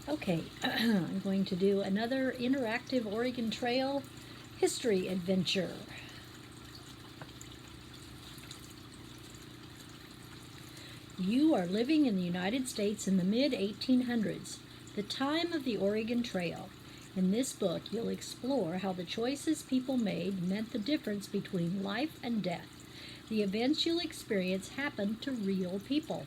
Okay, I'm going to do another interactive Oregon Trail history adventure. You are living in the United States in the mid-1800s, the time of the Oregon Trail. In this book, you'll explore how the choices people made meant the difference between life and death. The events you'll experience happened to real people.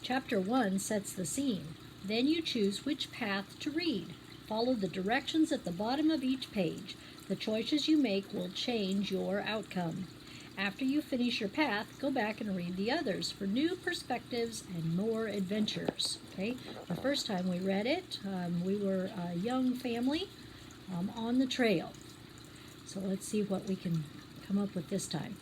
Chapter 1 sets the scene. Then you choose which path to read. Follow the directions at the bottom of each page. The choices you make will change your outcome. After you finish your path, go back and read the others for new perspectives and more adventures. Okay, the first time we read it, we were a young family on the trail. So let's see what we can come up with this time.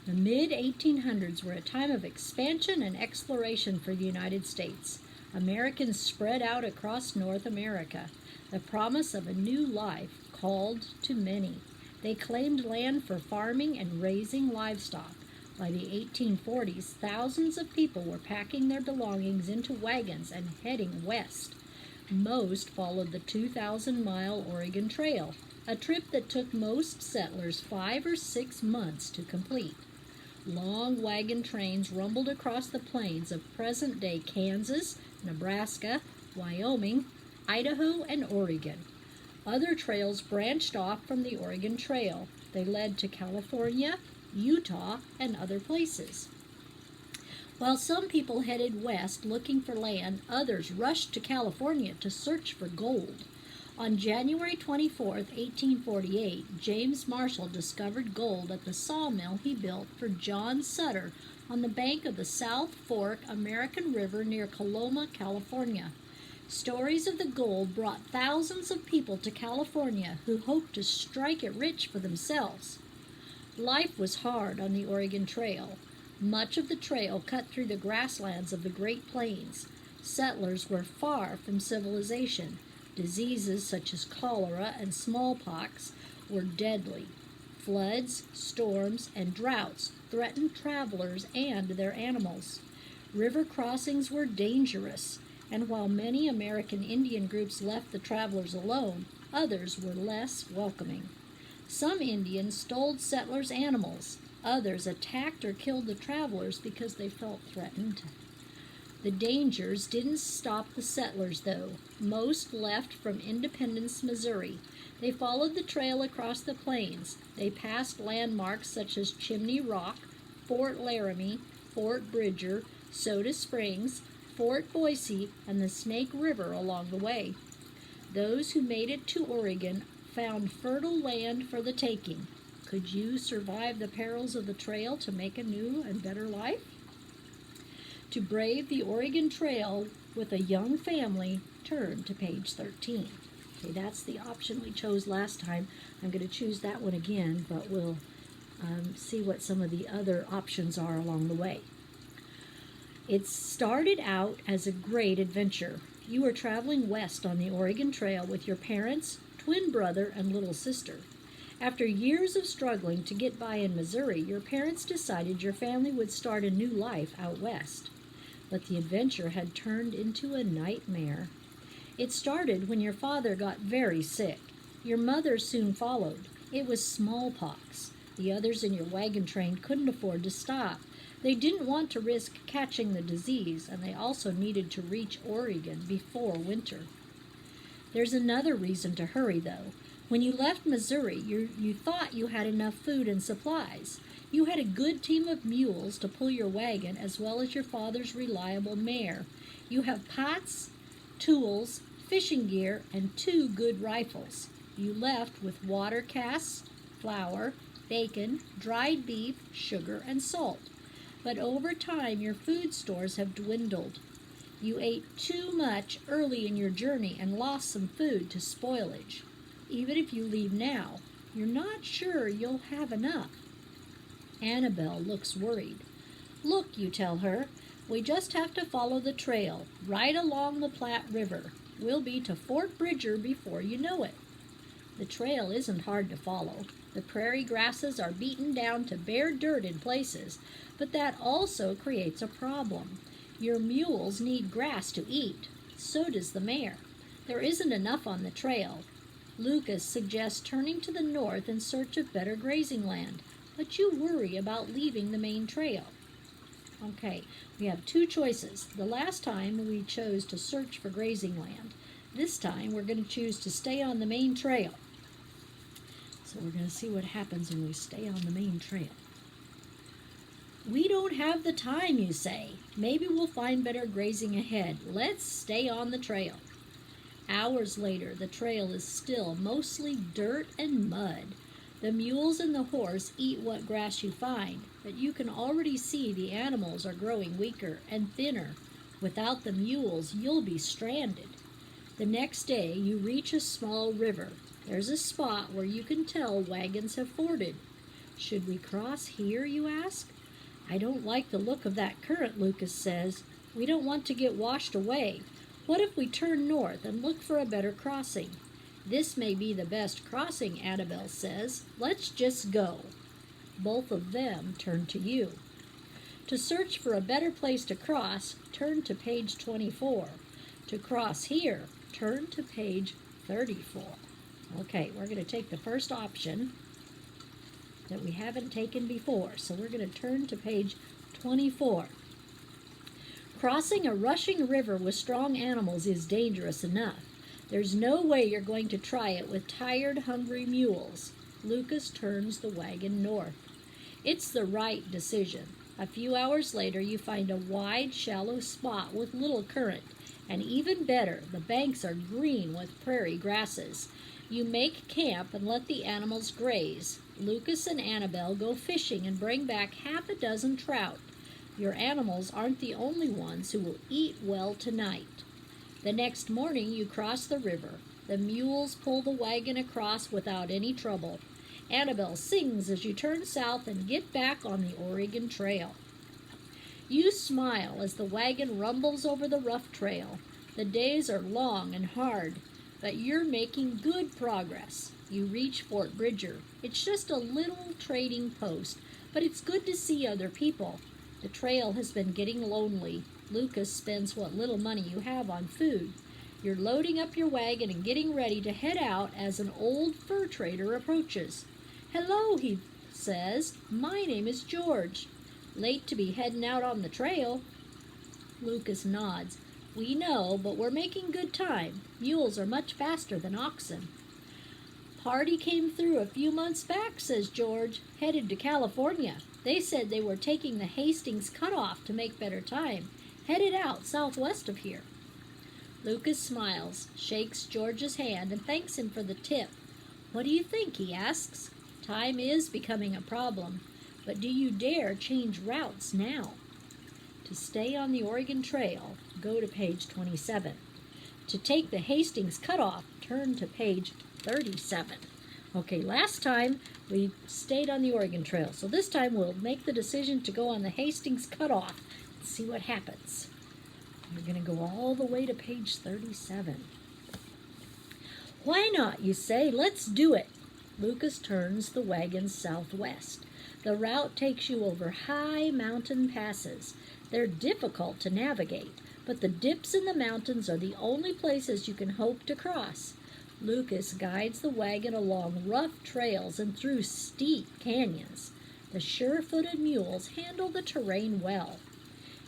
The mid-1800s were a time of expansion and exploration for the United States. Americans spread out across North America. The promise of a new life called to many. They claimed land for farming and raising livestock. By the 1840s, thousands of people were packing their belongings into wagons and heading west. Most followed the 2,000-mile Oregon Trail, a trip that took most settlers 5 or 6 months to complete. Long wagon trains rumbled across the plains of present-day Kansas, Nebraska, Wyoming, Idaho, and Oregon. Other trails branched off from the Oregon Trail. They led to California, Utah, and other places. While some people headed west looking for land, others rushed to California to search for gold. On January 24, 1848, James Marshall discovered gold at the sawmill he built for John Sutter on the bank of the South Fork American River near Coloma, California. Stories of the gold brought thousands of people to California who hoped to strike it rich for themselves. Life was hard on the Oregon Trail. Much of the trail cut through the grasslands of the Great Plains. Settlers were far from civilization. Diseases such as cholera and smallpox were deadly. Floods, storms, and droughts threatened travelers and their animals. River crossings were dangerous, and while many American Indian groups left the travelers alone, others were less welcoming. Some Indians stole settlers' animals. Others attacked or killed the travelers because they felt threatened. The dangers didn't stop the settlers, though. Most left from Independence, Missouri. They followed the trail across the plains. They passed landmarks such as Chimney Rock, Fort Laramie, Fort Bridger, Soda Springs, Fort Boise, and the Snake River along the way. Those who made it to Oregon found fertile land for the taking. Could you survive the perils of the trail to make a new and better life? To brave the Oregon Trail with a young family, turn to page 13. Okay, that's the option we chose last time. I'm going to choose that one again, but we'll see what some of the other options are along the way. It started out as a great adventure. You were traveling west on the Oregon Trail with your parents, twin brother, and little sister. After years of struggling to get by in Missouri, your parents decided your family would start a new life out west. But the adventure had turned into a nightmare. It started when your father got very sick. Your mother soon followed. It was smallpox. The others in your wagon train couldn't afford to stop. They didn't want to risk catching the disease, and they also needed to reach Oregon before winter. There's another reason to hurry, though. When you left Missouri, you thought you had enough food and supplies. You had a good team of mules to pull your wagon, as well as your father's reliable mare. You have pots, tools, fishing gear, and 2 good rifles. You left with water casks, flour, bacon, dried beef, sugar, and salt. But over time, your food stores have dwindled. You ate too much early in your journey and lost some food to spoilage. Even if you leave now, you're not sure you'll have enough. Annabelle looks worried. Look, you tell her, we just have to follow the trail, right along the Platte River. We'll be to Fort Bridger before you know it. The trail isn't hard to follow. The prairie grasses are beaten down to bare dirt in places, but that also creates a problem. Your mules need grass to eat. So does the mare. There isn't enough on the trail. Lucas suggests turning to the north in search of better grazing land, but you worry about leaving the main trail. Okay, we have two choices. The last time we chose to search for grazing land. This time we're going to choose to stay on the main trail. So we're going to see what happens when we stay on the main trail. We don't have the time, you say. Maybe we'll find better grazing ahead. Let's stay on the trail. Hours later, the trail is still mostly dirt and mud. The mules and the horse eat what grass you find, but you can already see the animals are growing weaker and thinner. Without the mules, you'll be stranded. The next day, you reach a small river. There's a spot where you can tell wagons have forded. Should we cross here, you ask? I don't like the look of that current, Lucas says. We don't want to get washed away. What if we turn north and look for a better crossing? This may be the best crossing, Annabelle says. Let's just go. Both of them turn to you. To search for a better place to cross, turn to page 24. To cross here, turn to page 34. Okay, we're going to take the first option that we haven't taken before. So we're going to turn to page 24. Crossing a rushing river with strong animals is dangerous enough. There's no way you're going to try it with tired, hungry mules. Lucas turns the wagon north. It's the right decision. A few hours later, you find a wide, shallow spot with little current. And even better, the banks are green with prairie grasses. You make camp and let the animals graze. Lucas and Annabelle go fishing and bring back half a dozen trout. Your animals aren't the only ones who will eat well tonight. The next morning you cross the river. The mules pull the wagon across without any trouble. Annabelle sings as you turn south and get back on the Oregon Trail. You smile as the wagon rumbles over the rough trail. The days are long and hard, but you're making good progress. You reach Fort Bridger. It's just a little trading post, but it's good to see other people. The trail has been getting lonely. Lucas spends what little money you have on food. You're loading up your wagon and getting ready to head out as an old fur trader approaches. Hello, he says. My name is George. Late to be heading out on the trail. Lucas nods. We know, but we're making good time. Mules are much faster than oxen. Party came through a few months back, says George, headed to California. They said they were taking the Hastings Cutoff to make better time, headed out southwest of here. Lucas smiles, shakes George's hand, and thanks him for the tip. What do you think, he asks. Time is becoming a problem, but do you dare change routes now? To stay on the Oregon Trail, go to page 27. To take the Hastings Cutoff, turn to page 37. Okay, last time we stayed on the Oregon Trail, so this time we'll make the decision to go on the Hastings Cutoff and see what happens. We're going to go all the way to page 37. Why not, you say? Let's do it. Lucas turns the wagon southwest. The route takes you over high mountain passes. They're difficult to navigate, but the dips in the mountains are the only places you can hope to cross. Lucas guides the wagon along rough trails and through steep canyons. The sure-footed mules handle the terrain well.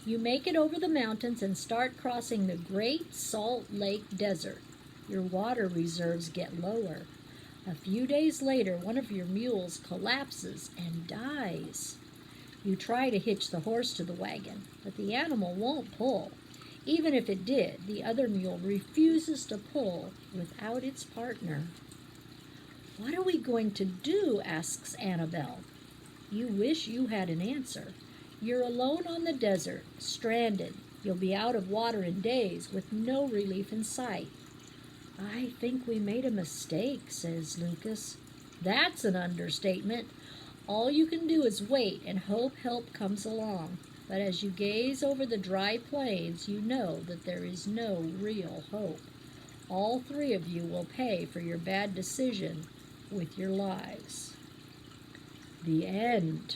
You make it over the mountains and start crossing the Great Salt Lake Desert. Your water reserves get lower. A few days later, one of your mules collapses and dies. You try to hitch the horse to the wagon, but the animal won't pull. Even if it did, the other mule refuses to pull without its partner. What are we going to do? Asks Annabelle. You wish you had an answer. You're alone on the desert, stranded. You'll be out of water in days with no relief in sight. I think we made a mistake, says Lucas. That's an understatement. All you can do is wait and hope help comes along. But as you gaze over the dry plains, you know that there is no real hope. All three of you will pay for your bad decision with your lives. The end.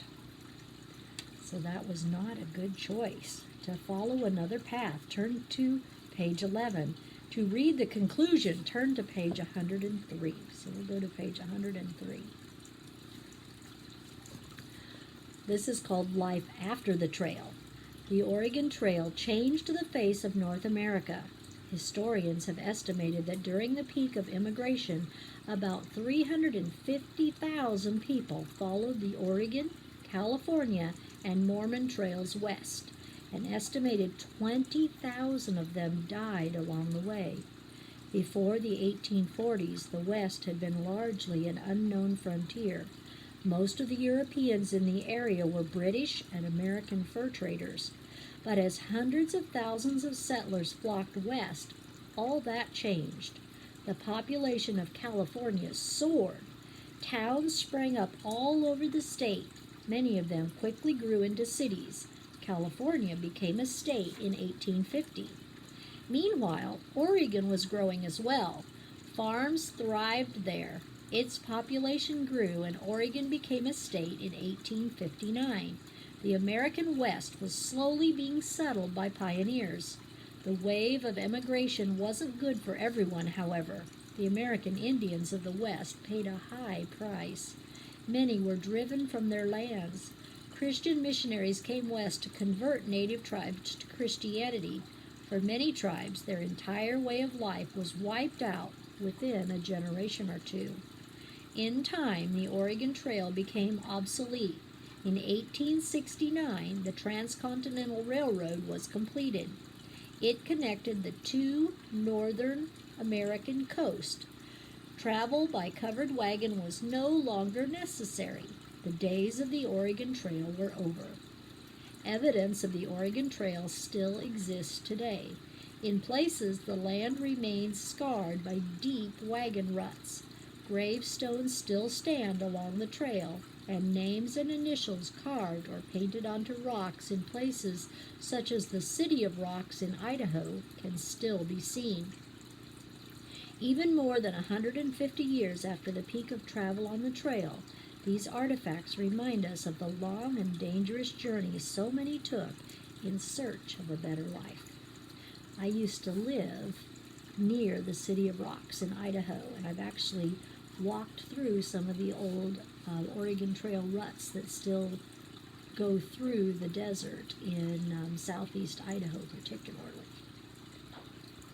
So that was not a good choice. To follow another path, turn to page 11. To read the conclusion, turn to page 103. So we'll go to page 103. This is called Life After the Trail. The Oregon Trail changed the face of North America. Historians have estimated that during the peak of immigration, about 350,000 people followed the Oregon, California, and Mormon trails west. An estimated 20,000 of them died along the way. Before the 1840s, the West had been largely an unknown frontier. Most of the Europeans in the area were British and American fur traders. But as hundreds of thousands of settlers flocked west, all that changed. The population of California soared. Towns sprang up all over the state. Many of them quickly grew into cities. California became a state in 1850. Meanwhile, Oregon was growing as well. Farms thrived there. Its population grew, and Oregon became a state in 1859. The American West was slowly being settled by pioneers. The wave of immigration wasn't good for everyone, however. The American Indians of the West paid a high price. Many were driven from their lands. Christian missionaries came west to convert native tribes to Christianity. For many tribes, their entire way of life was wiped out within a generation or two. In time, the Oregon Trail became obsolete. In 1869, the Transcontinental Railroad was completed. It connected the two northern American coasts. Travel by covered wagon was no longer necessary. The days of the Oregon Trail were over. Evidence of the Oregon Trail still exists today. In places, the land remains scarred by deep wagon ruts. Gravestones still stand along the trail, and names and initials carved or painted onto rocks in places such as the City of Rocks in Idaho can still be seen. Even more than 150 years after the peak of travel on the trail, these artifacts remind us of the long and dangerous journey so many took in search of a better life. I used to live near the City of Rocks in Idaho, and I've actually walked through some of the old Oregon Trail ruts that still go through the desert in southeast Idaho particularly.